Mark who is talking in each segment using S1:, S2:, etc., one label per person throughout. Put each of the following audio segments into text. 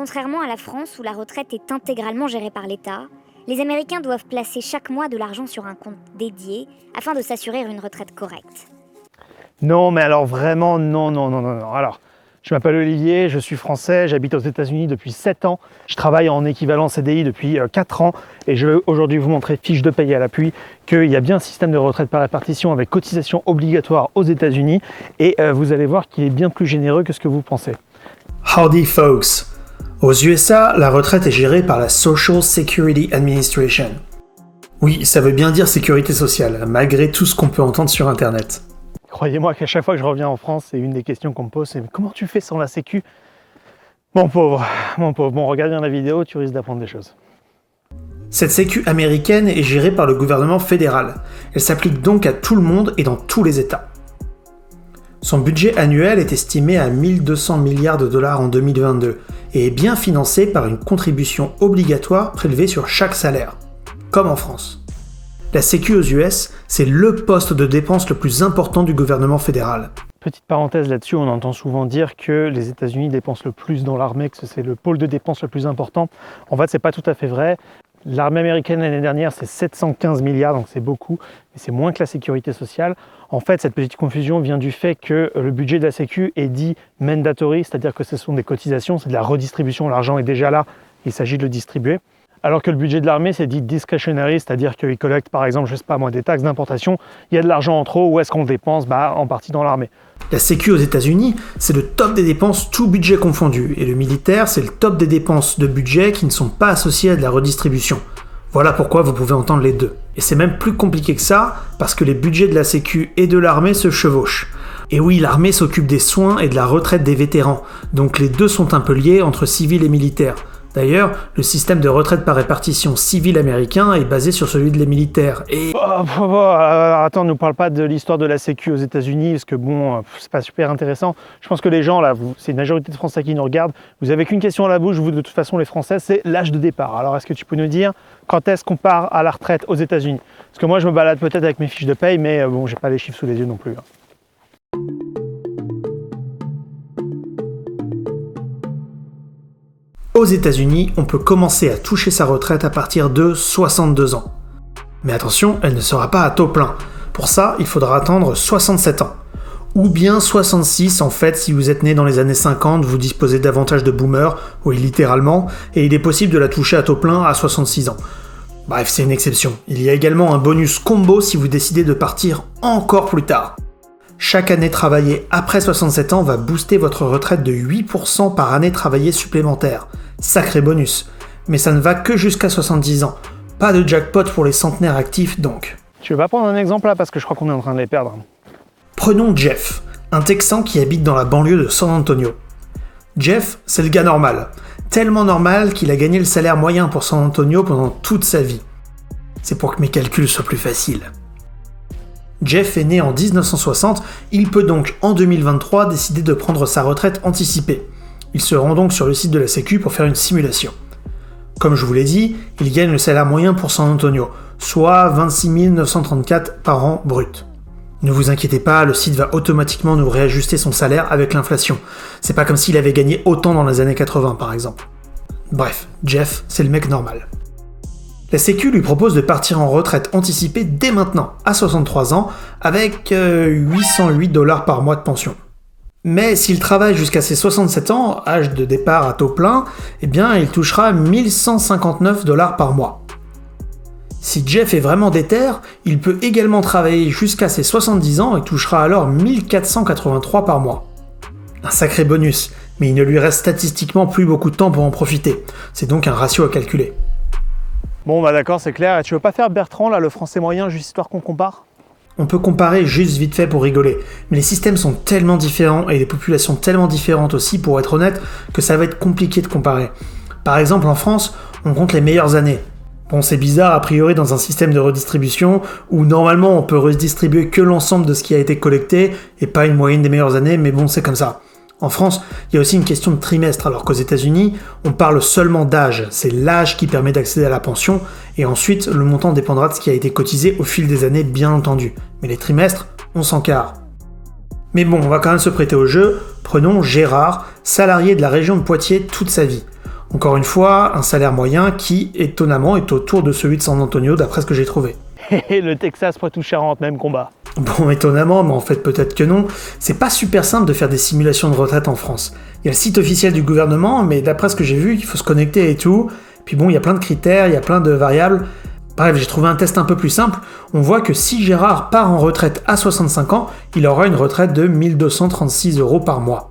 S1: Contrairement à la France où la retraite est intégralement gérée par l'État, les Américains doivent placer chaque mois de l'argent sur un compte dédié afin de s'assurer une retraite correcte.
S2: Non, mais alors vraiment, non. Alors, je m'appelle Olivier, je suis français, j'habite aux États-Unis depuis 7 ans. Je travaille en équivalent CDI depuis 4 ans et je vais aujourd'hui vous montrer, fiche de paye à l'appui, qu'il y a bien un système de retraite par répartition avec cotisation obligatoire aux États-Unis et vous allez voir qu'il est bien plus généreux que ce que vous pensez.
S3: Howdy folks! Aux USA, la retraite est gérée par la Social Security Administration. Oui, ça veut bien dire sécurité sociale, malgré tout ce qu'on peut entendre sur Internet.
S2: Croyez-moi qu'à chaque fois que je reviens en France, c'est une des questions qu'on me pose, c'est « Comment tu fais sans la sécu ?» Mon pauvre. Bon, regarde bien la vidéo, tu risques d'apprendre des choses.
S3: Cette sécu américaine est gérée par le gouvernement fédéral. Elle s'applique donc à tout le monde et dans tous les États. Son budget annuel est estimé à 1200 milliards de dollars en 2022 et est bien financé par une contribution obligatoire prélevée sur chaque salaire, comme en France. La Sécu aux US, c'est le poste de dépense le plus important du gouvernement fédéral.
S2: Petite parenthèse là-dessus, on entend souvent dire que les États-Unis dépensent le plus dans l'armée, que c'est le pôle de dépenses le plus important. En fait, c'est pas tout à fait vrai. L'armée américaine l'année dernière, c'est 715 milliards, donc c'est beaucoup, mais c'est moins que la sécurité sociale. En fait, cette petite confusion vient du fait que le budget de la Sécu est dit mandatory, c'est-à-dire que ce sont des cotisations, c'est de la redistribution, l'argent est déjà là, il s'agit de le distribuer. Alors que le budget de l'armée, c'est dit discretionary, c'est-à-dire qu'ils collectent par exemple, je sais pas moi, des taxes d'importation, il y a de l'argent en trop, où est-ce qu'on le dépense? En partie dans l'armée.
S3: La Sécu aux États-Unis, c'est le top des dépenses, tout budget confondu, et le militaire, c'est le top des dépenses de budget qui ne sont pas associées à de la redistribution. Voilà pourquoi vous pouvez entendre les deux. Et c'est même plus compliqué que ça, parce que les budgets de la Sécu et de l'armée se chevauchent. Et oui, l'armée s'occupe des soins et de la retraite des vétérans, donc les deux sont un peu liés entre civils et militaires. D'ailleurs, le système de retraite par répartition civil américain est basé sur celui de les militaires. Et...
S2: Attends, ne nous parle pas de l'histoire de la Sécu aux États-Unis, parce que c'est pas super intéressant. Je pense que les gens, là, c'est une majorité de Français qui nous regardent, vous avez qu'une question à la bouche, vous, de toute façon, les Français, c'est l'âge de départ. Alors, est-ce que tu peux nous dire quand est-ce qu'on part à la retraite aux États-Unis? Parce que moi, je me balade peut-être avec mes fiches de paye, mais j'ai pas les chiffres sous les yeux non plus.
S3: Aux États-Unis, on peut commencer à toucher sa retraite à partir de 62 ans. Mais attention, elle ne sera pas à taux plein. Pour ça, il faudra attendre 67 ans. Ou bien 66 en fait, si vous êtes né dans les années 50, vous disposez davantage de boomers, oui littéralement, et il est possible de la toucher à taux plein à 66 ans. Bref, c'est une exception. Il y a également un bonus combo si vous décidez de partir encore plus tard. Chaque année travaillée après 67 ans va booster votre retraite de 8% par année travaillée supplémentaire. Sacré bonus. Mais ça ne va que jusqu'à 70 ans. Pas de jackpot pour les centenaires actifs donc.
S2: Tu veux pas prendre un exemple là parce que je crois qu'on est en train de les perdre.
S3: Prenons Jeff, un Texan qui habite dans la banlieue de San Antonio. Jeff, c'est le gars normal. Tellement normal qu'il a gagné le salaire moyen pour San Antonio pendant toute sa vie. C'est pour que mes calculs soient plus faciles. Jeff est né en 1960, il peut donc en 2023 décider de prendre sa retraite anticipée. Il se rend donc sur le site de la Sécu pour faire une simulation. Comme je vous l'ai dit, il gagne le salaire moyen pour San Antonio, soit 26 934 par an brut. Ne vous inquiétez pas, le site va automatiquement nous réajuster son salaire avec l'inflation. C'est pas comme s'il avait gagné autant dans les années 80 par exemple. Bref, Jeff, c'est le mec normal. La Sécu lui propose de partir en retraite anticipée dès maintenant, à 63 ans, avec 808 $ par mois de pension. Mais s'il travaille jusqu'à ses 67 ans, âge de départ à taux plein, eh bien il touchera 1159 $ par mois. Si Jeff est vraiment déter, il peut également travailler jusqu'à ses 70 ans et touchera alors 1483 $ par mois. Un sacré bonus, mais il ne lui reste statistiquement plus beaucoup de temps pour en profiter. C'est donc un ratio à calculer.
S2: Bon d'accord, c'est clair. Et tu veux pas faire Bertrand là, le français moyen, juste histoire qu'on compare?
S3: On peut comparer juste vite fait pour rigoler, mais les systèmes sont tellement différents et les populations tellement différentes aussi, pour être honnête, que ça va être compliqué de comparer. Par exemple, en France, on compte les meilleures années. Bon, c'est bizarre a priori dans un système de redistribution où normalement on peut redistribuer que l'ensemble de ce qui a été collecté et pas une moyenne des meilleures années, mais bon, c'est comme ça. En France, il y a aussi une question de trimestre, alors qu'aux États-Unis, on parle seulement d'âge. C'est l'âge qui permet d'accéder à la pension, et ensuite, le montant dépendra de ce qui a été cotisé au fil des années, bien entendu. Mais les trimestres, on s'en carre. Mais bon, on va quand même se prêter au jeu. Prenons Gérard, salarié de la région de Poitiers toute sa vie. Encore une fois, un salaire moyen qui, étonnamment, est autour de celui de San Antonio d'après ce que j'ai trouvé.
S2: Et le Texas, Poitou-Charentes, même combat.
S3: Bon, étonnamment, mais en fait peut-être que non, c'est pas super simple de faire des simulations de retraite en France. Il y a le site officiel du gouvernement, mais d'après ce que j'ai vu, il faut se connecter et tout. Puis bon, il y a plein de critères, il y a plein de variables. Bref, j'ai trouvé un test un peu plus simple. On voit que si Gérard part en retraite à 65 ans, il aura une retraite de 1236 € par mois.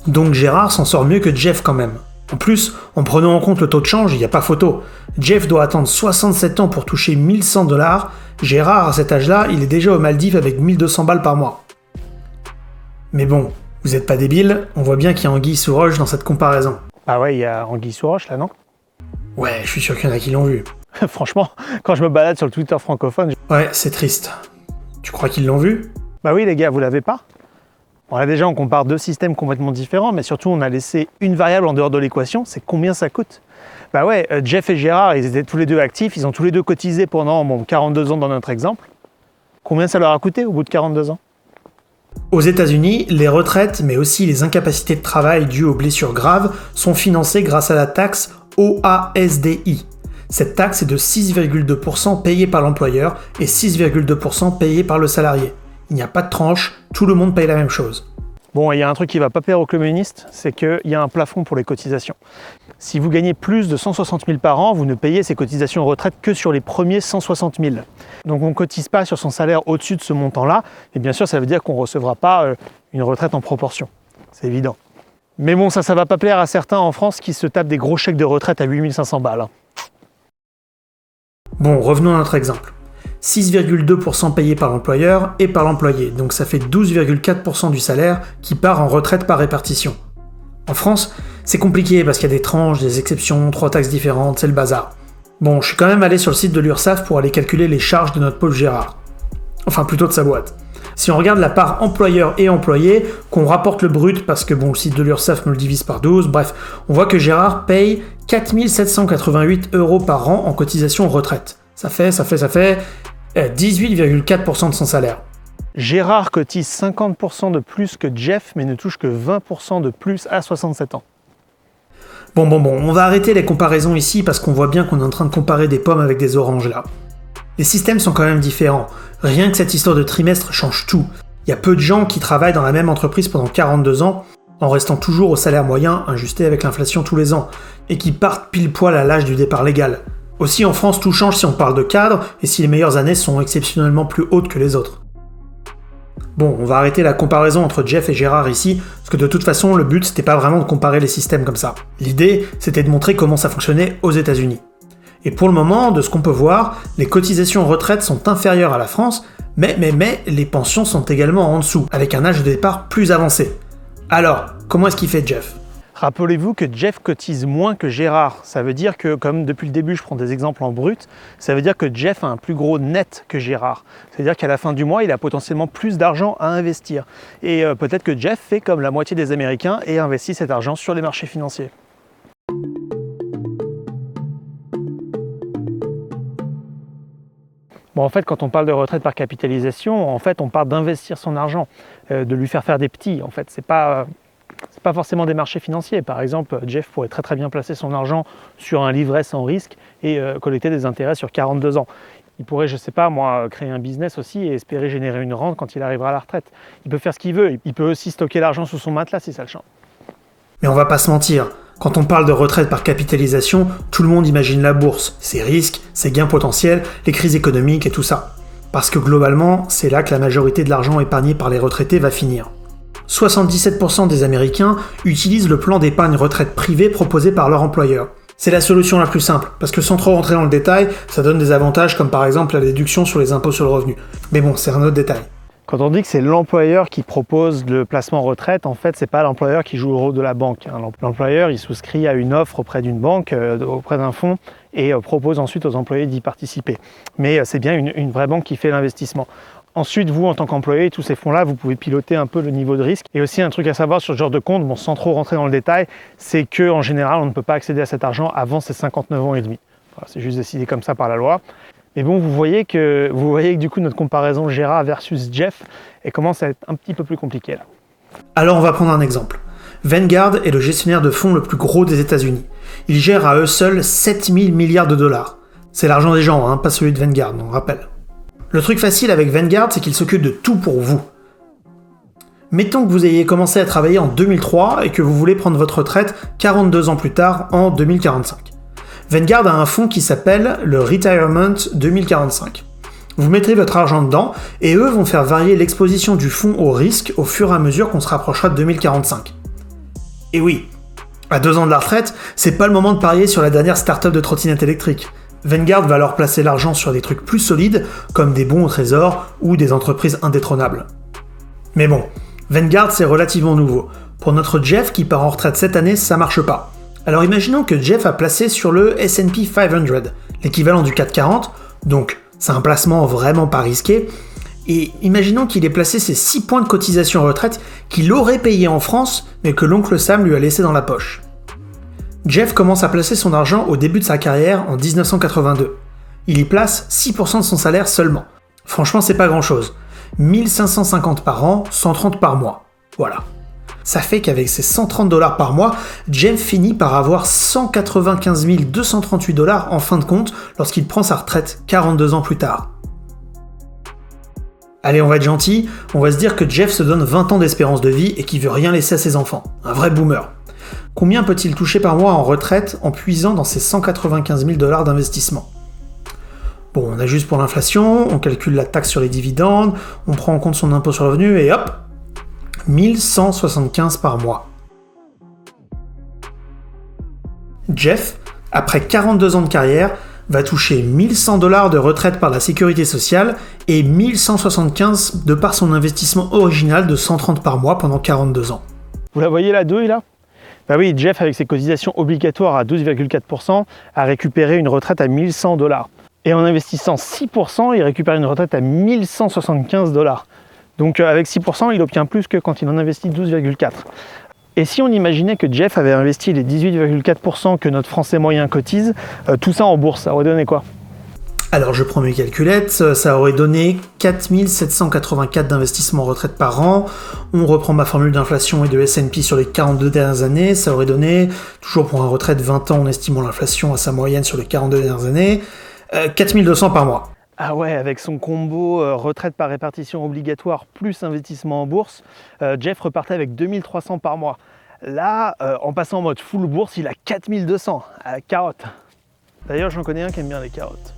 S3: Donc Gérard s'en sort mieux que Jeff quand même. En plus, en prenant en compte le taux de change, il n'y a pas photo. Jeff doit attendre 67 ans pour toucher 1100 $. Gérard, à cet âge-là, il est déjà aux Maldives avec 1200 balles par mois. Mais bon, vous êtes pas débile, on voit bien qu'il y a anguille sous roche dans cette comparaison.
S2: Ah ouais, il y a anguille sous roche là, non?
S3: Ouais, je suis sûr qu'il y en a qui l'ont vu.
S2: Franchement, quand je me balade sur le Twitter francophone...
S3: Ouais, c'est triste. Tu crois qu'ils l'ont vu?
S2: Bah oui les gars, vous l'avez pas? Bon, là déjà on compare deux systèmes complètement différents, mais surtout on a laissé une variable en dehors de l'équation, c'est combien ça coûte. Bah ouais, Jeff et Gérard, ils étaient tous les deux actifs, ils ont tous les deux cotisé pendant 42 ans dans notre exemple. Combien ça leur a coûté au bout de 42 ans?
S3: Aux États-Unis, les retraites, mais aussi les incapacités de travail dues aux blessures graves, sont financées grâce à la taxe OASDI. Cette taxe est de 6,2% payée par l'employeur et 6,2% payée par le salarié. Il n'y a pas de tranche, tout le monde paye la même chose.
S2: Bon, il y a un truc qui va pas plaire aux communistes, c'est qu'il y a un plafond pour les cotisations. Si vous gagnez plus de 160 000 par an, vous ne payez ces cotisations retraite que sur les premiers 160 000. Donc on ne cotise pas sur son salaire au-dessus de ce montant-là, et bien sûr ça veut dire qu'on ne recevra pas une retraite en proportion. C'est évident. Mais bon, ça va pas plaire à certains en France qui se tapent des gros chèques de retraite à 8 500 balles.
S3: Bon, revenons à notre exemple. 6,2% payé par l'employeur et par l'employé, donc ça fait 12,4% du salaire qui part en retraite par répartition. En France, c'est compliqué parce qu'il y a des tranches, des exceptions, 3 taxes différentes, c'est le bazar. Bon, je suis quand même allé sur le site de l'URSSAF pour aller calculer les charges de notre pauvre Gérard. Enfin, plutôt de sa boîte. Si on regarde la part employeur et employé, qu'on rapporte le brut parce que bon, le site de l'URSSAF me le divise par 12, bref, on voit que Gérard paye 4 788 € par an en cotisation retraite. Ça fait 18,4% de son salaire.
S2: Gérard cotise 50% de plus que Jeff, mais ne touche que 20% de plus à 67 ans.
S3: Bon, on va arrêter les comparaisons ici parce qu'on voit bien qu'on est en train de comparer des pommes avec des oranges là. Les systèmes sont quand même différents. Rien que cette histoire de trimestre change tout. Il y a peu de gens qui travaillent dans la même entreprise pendant 42 ans, en restant toujours au salaire moyen ajusté avec l'inflation tous les ans, et qui partent pile poil à l'âge du départ légal. Aussi en France, tout change si on parle de cadre et si les meilleures années sont exceptionnellement plus hautes que les autres. Bon, on va arrêter la comparaison entre Jeff et Gérard ici, parce que de toute façon, le but c'était pas vraiment de comparer les systèmes comme ça. L'idée, c'était de montrer comment ça fonctionnait aux États-Unis. Et pour le moment, de ce qu'on peut voir, les cotisations retraite sont inférieures à la France, mais les pensions sont également en dessous, avec un âge de départ plus avancé. Alors, comment est-ce qu'il fait Jeff ?
S2: Rappelez-vous que Jeff cotise moins que Gérard. Ça veut dire que, comme depuis le début je prends des exemples en brut, ça veut dire que Jeff a un plus gros net que Gérard. C'est-à-dire qu'à la fin du mois, il a potentiellement plus d'argent à investir. Et peut-être que Jeff fait comme la moitié des Américains et investit cet argent sur les marchés financiers. Bon, en fait, quand on parle de retraite par capitalisation, en fait, on parle d'investir son argent, de lui faire des petits. En fait, c'est pas forcément des marchés financiers. Par exemple, Jeff pourrait très bien placer son argent sur un livret sans risque et collecter des intérêts sur 42 ans. Il pourrait, je sais pas moi, créer un business aussi et espérer générer une rente quand il arrivera à la retraite. Il peut faire ce qu'il veut. Il peut aussi stocker l'argent sous son matelas si ça le chante.
S3: Mais on va pas se mentir, quand on parle de retraite par capitalisation, tout le monde imagine la bourse, ses risques, ses gains potentiels, les crises économiques et tout ça. Parce que globalement, c'est là que la majorité de l'argent épargné par les retraités va finir. 77% des Américains utilisent le plan d'épargne retraite privé proposé par leur employeur. C'est la solution la plus simple, parce que sans trop rentrer dans le détail, ça donne des avantages comme par exemple la déduction sur les impôts sur le revenu. Mais bon, c'est un autre détail.
S2: Quand on dit que c'est l'employeur qui propose le placement retraite, en fait, c'est pas l'employeur qui joue le rôle de la banque. L'employeur, il souscrit à une offre auprès d'une banque, auprès d'un fonds, et propose ensuite aux employés d'y participer. Mais c'est bien une vraie banque qui fait l'investissement. Ensuite, vous, en tant qu'employé, tous ces fonds-là, vous pouvez piloter un peu le niveau de risque. Et aussi, un truc à savoir sur ce genre de compte, bon, sans trop rentrer dans le détail, c'est qu'en général, on ne peut pas accéder à cet argent avant ses 59 ans et demi. Voilà, c'est juste décidé comme ça par la loi. Mais bon, vous voyez que du coup, notre comparaison Gérard versus Jeff, elle commence à être un petit peu plus compliquée là.
S3: Alors, on va prendre un exemple. Vanguard est le gestionnaire de fonds le plus gros des États-Unis. Ils gèrent à eux seuls 7000 milliards de dollars. C'est l'argent des gens, pas celui de Vanguard, on rappelle. Le truc facile avec Vanguard, c'est qu'il s'occupe de tout pour vous. Mettons que vous ayez commencé à travailler en 2003 et que vous voulez prendre votre retraite 42 ans plus tard, en 2045. Vanguard a un fonds qui s'appelle le Retirement 2045. Vous mettrez votre argent dedans et eux vont faire varier l'exposition du fonds au risque au fur et à mesure qu'on se rapprochera de 2045. Et oui, à 2 ans de la retraite, c'est pas le moment de parier sur la dernière start-up de trottinette électrique. Vanguard va alors placer l'argent sur des trucs plus solides, comme des bons au trésor ou des entreprises indétrônables. Mais bon, Vanguard c'est relativement nouveau. Pour notre Jeff qui part en retraite cette année, ça marche pas. Alors imaginons que Jeff a placé sur le S&P 500, l'équivalent du CAC 40, donc c'est un placement vraiment pas risqué, et imaginons qu'il ait placé ses 6 points de cotisation retraite qu'il aurait payé en France, mais que l'oncle Sam lui a laissé dans la poche. Jeff commence à placer son argent au début de sa carrière en 1982. Il y place 6% de son salaire seulement. Franchement, c'est pas grand-chose. 1550 par an, 130 par mois. Voilà. Ça fait qu'avec ses 130 $ par mois, Jeff finit par avoir 195 238 $ en fin de compte lorsqu'il prend sa retraite 42 ans plus tard. Allez, on va être gentil, on va se dire que Jeff se donne 20 ans d'espérance de vie et qu'il veut rien laisser à ses enfants. Un vrai boomer. Combien peut-il toucher par mois en retraite en puisant dans ses 195 000 $ d'investissement ? Bon, on ajuste pour l'inflation, on calcule la taxe sur les dividendes, on prend en compte son impôt sur le revenu et hop, 1175 par mois. Jeff, après 42 ans de carrière, va toucher 1100 $ de retraite par la sécurité sociale et 1175 de par son investissement original de 130 par mois pendant 42 ans.
S2: Vous la voyez la douille là ? Bah oui, Jeff avec ses cotisations obligatoires à 12,4% a récupéré une retraite à 1100 $. Et en investissant 6%, il récupère une retraite à 1175 $. Donc avec 6%, il obtient plus que quand il en investit 12,4%. Et si on imaginait que Jeff avait investi les 18,4% que notre Français moyen cotise, tout ça en bourse, ça aurait donné quoi ?
S3: Alors je prends mes calculettes, ça aurait donné 4784 d'investissements en retraite par an. On reprend ma formule d'inflation et de S&P sur les 42 dernières années, ça aurait donné, toujours pour un retraite 20 ans en estimant l'inflation à sa moyenne sur les 42 dernières années, 4200 par mois.
S2: Ah ouais, avec son combo retraite par répartition obligatoire plus investissement en bourse, Jeff repartait avec 2300 par mois. Là, en passant en mode full bourse, il a 4200 à la carotte. D'ailleurs, j'en connais un qui aime bien les carottes.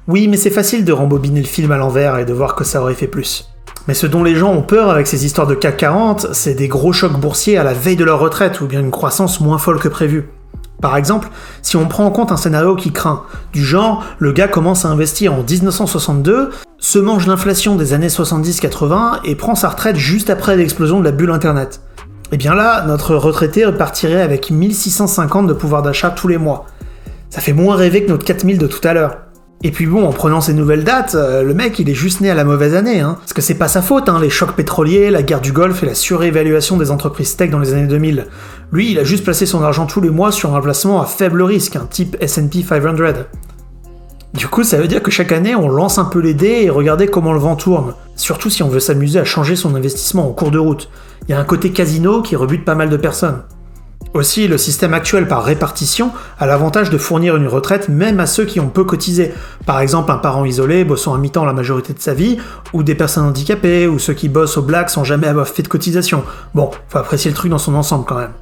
S3: Oui, mais c'est facile de rembobiner le film à l'envers et de voir que ça aurait fait plus. Mais ce dont les gens ont peur avec ces histoires de CAC 40, c'est des gros chocs boursiers à la veille de leur retraite ou bien une croissance moins folle que prévu. Par exemple, si on prend en compte un scénario qui craint, du genre, le gars commence à investir en 1962, se mange l'inflation des années 70-80 et prend sa retraite juste après l'explosion de la bulle internet. Et bien là, notre retraité repartirait avec 1650 de pouvoir d'achat tous les mois. Ça fait moins rêver que notre 4000 de tout à l'heure. Et puis bon, en prenant ces nouvelles dates, le mec il est juste né à la mauvaise année, parce que c'est pas sa faute, les chocs pétroliers, la guerre du Golfe et la surévaluation des entreprises tech dans les années 2000. Lui, il a juste placé son argent tous les mois sur un placement à faible risque, type S&P 500. Du coup, ça veut dire que chaque année, on lance un peu les dés et regardez comment le vent tourne. Surtout si on veut s'amuser à changer son investissement en cours de route. Il y a un côté casino qui rebute pas mal de personnes. Aussi, le système actuel par répartition a l'avantage de fournir une retraite même à ceux qui ont peu cotisé. Par exemple, un parent isolé bossant à mi-temps la majorité de sa vie, ou des personnes handicapées, ou ceux qui bossent au black sans jamais avoir fait de cotisation. Bon, faut apprécier le truc dans son ensemble quand même.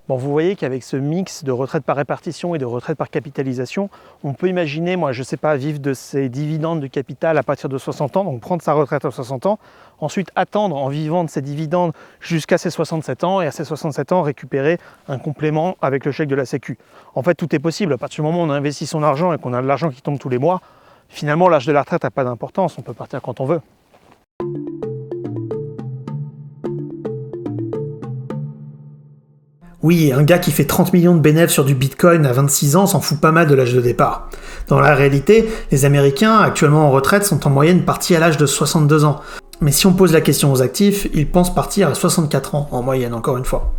S2: Bon, vous voyez qu'avec ce mix de retraite par répartition et de retraite par capitalisation, on peut imaginer, moi je sais pas, vivre de ses dividendes de capital à partir de 60 ans, donc prendre sa retraite à 60 ans, ensuite attendre en vivant de ses dividendes jusqu'à ses 67 ans, et à ses 67 ans récupérer un complément avec le chèque de la Sécu. En fait, tout est possible, à partir du moment où on investit son argent et qu'on a de l'argent qui tombe tous les mois, finalement l'âge de la retraite n'a pas d'importance, on peut partir quand on veut.
S3: Oui, un gars qui fait 30 millions de bénéfices sur du Bitcoin à 26 ans s'en fout pas mal de l'âge de départ. Dans la réalité, les Américains, actuellement en retraite, sont en moyenne partis à l'âge de 62 ans. Mais si on pose la question aux actifs, ils pensent partir à 64 ans, en moyenne, encore une fois.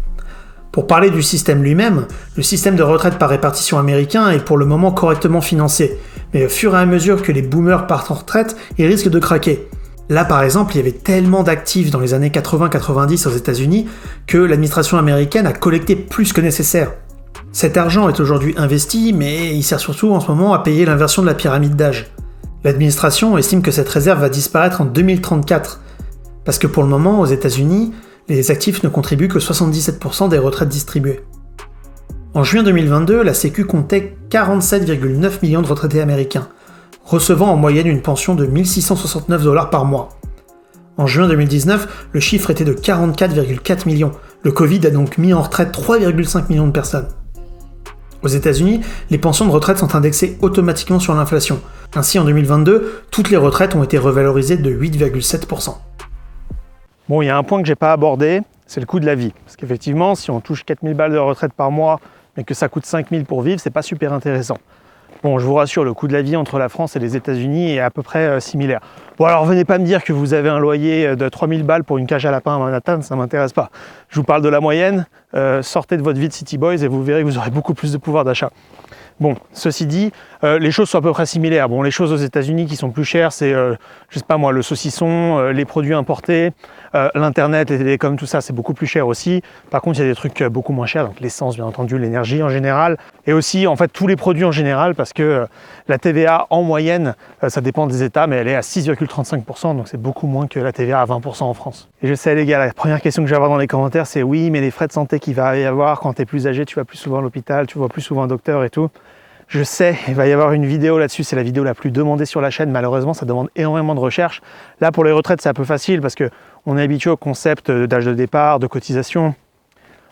S3: Pour parler du système lui-même, le système de retraite par répartition américain est pour le moment correctement financé. Mais au fur et à mesure que les boomers partent en retraite, ils risquent de craquer. Là, par exemple, il y avait tellement d'actifs dans les années 80-90 aux États-Unis que l'administration américaine a collecté plus que nécessaire. Cet argent est aujourd'hui investi, mais il sert surtout en ce moment à payer l'inversion de la pyramide d'âge. L'administration estime que cette réserve va disparaître en 2034, parce que pour le moment, aux États-Unis, les actifs ne contribuent que 77% des retraites distribuées. En juin 2022, la Sécu comptait 47,9 millions de retraités américains, recevant en moyenne une pension de 1 669 $ par mois. En juin 2019, le chiffre était de 44,4 millions. Le Covid a donc mis en retraite 3,5 millions de personnes. Aux États-Unis, les pensions de retraite sont indexées automatiquement sur l'inflation. Ainsi, en 2022, toutes les retraites ont été revalorisées de 8,7%.
S2: Bon, il y a un point que j'ai pas abordé, c'est le coût de la vie. Parce qu'effectivement, si on touche 4 000 balles de retraite par mois, mais que ça coûte 5 000 pour vivre, c'est pas super intéressant. Bon, je vous rassure, le coût de la vie entre la France et les États-Unis est à peu près similaire. Bon, alors venez pas me dire que vous avez un loyer de 3 000 balles pour une cage à lapin à Manhattan, ça m'intéresse pas. Je vous parle de la moyenne, sortez de votre vie de City Boys et vous verrez que vous aurez beaucoup plus de pouvoir d'achat. Bon, ceci dit, les choses sont à peu près similaires. Bon, les choses aux États-Unis qui sont plus chères, c'est, je sais pas moi, le saucisson, les produits importés, l'internet, les télécoms, tout ça, c'est beaucoup plus cher aussi. Par contre, il y a des trucs beaucoup moins chers, donc l'essence, bien entendu, l'énergie en général, et aussi, en fait, tous les produits en général, parce que la TVA en moyenne, ça dépend des États, mais elle est à 6,35%, donc c'est beaucoup moins que la TVA à 20% en France. Et je sais, les gars, la première question que je vais avoir dans les commentaires, c'est oui, mais les frais de santé qu'il va y avoir quand tu es plus âgé, tu vas plus souvent à l'hôpital, tu vois plus souvent un docteur et tout. Je sais, il va y avoir une vidéo là-dessus, c'est la vidéo la plus demandée sur la chaîne, malheureusement ça demande énormément de recherche. Là pour les retraites c'est un peu facile parce qu'on est habitué au concept d'âge de départ, de cotisation.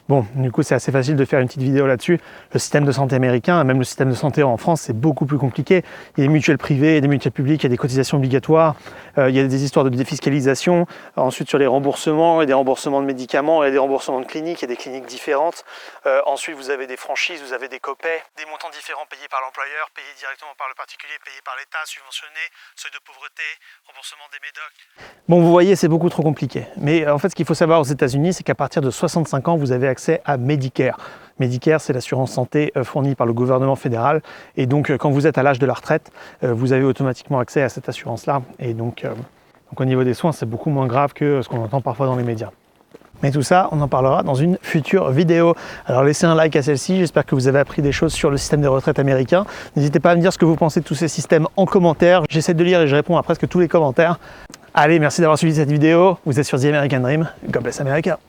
S2: Bon, du coup c'est assez facile de faire une petite vidéo là-dessus. Le système de santé américain, même le système de santé en France, c'est beaucoup plus compliqué. Il y a des mutuelles privées, il y a des mutuelles publiques, il y a des cotisations obligatoires, il y a des histoires de défiscalisation. Ensuite sur les remboursements, il y a des remboursements de médicaments, il y a des remboursements de cliniques, il y a des cliniques différentes. Ensuite vous avez des franchises, vous avez des copays, des montants différents payés par l'employeur, payés directement par le particulier, payés par l'État, subventionnés, seuil de pauvreté, remboursement des médocs. Bon, vous voyez, c'est beaucoup trop compliqué. Mais en fait, ce qu'il faut savoir aux États-Unis, c'est qu'à partir de 65 ans, vous avez accès à Medicare. Medicare, c'est l'assurance santé fournie par le gouvernement fédéral. Et donc, quand vous êtes à l'âge de la retraite, vous avez automatiquement accès à cette assurance-là. Et donc au niveau des soins, c'est beaucoup moins grave que ce qu'on entend parfois dans les médias. Mais tout ça, on en parlera dans une future vidéo. Alors laissez un like à celle-ci, j'espère que vous avez appris des choses sur le système de retraite américain. N'hésitez pas à me dire ce que vous pensez de tous ces systèmes en commentaire. J'essaie de lire et je réponds à presque tous les commentaires. Allez, merci d'avoir suivi cette vidéo. Vous êtes sur The American Dream. God bless America.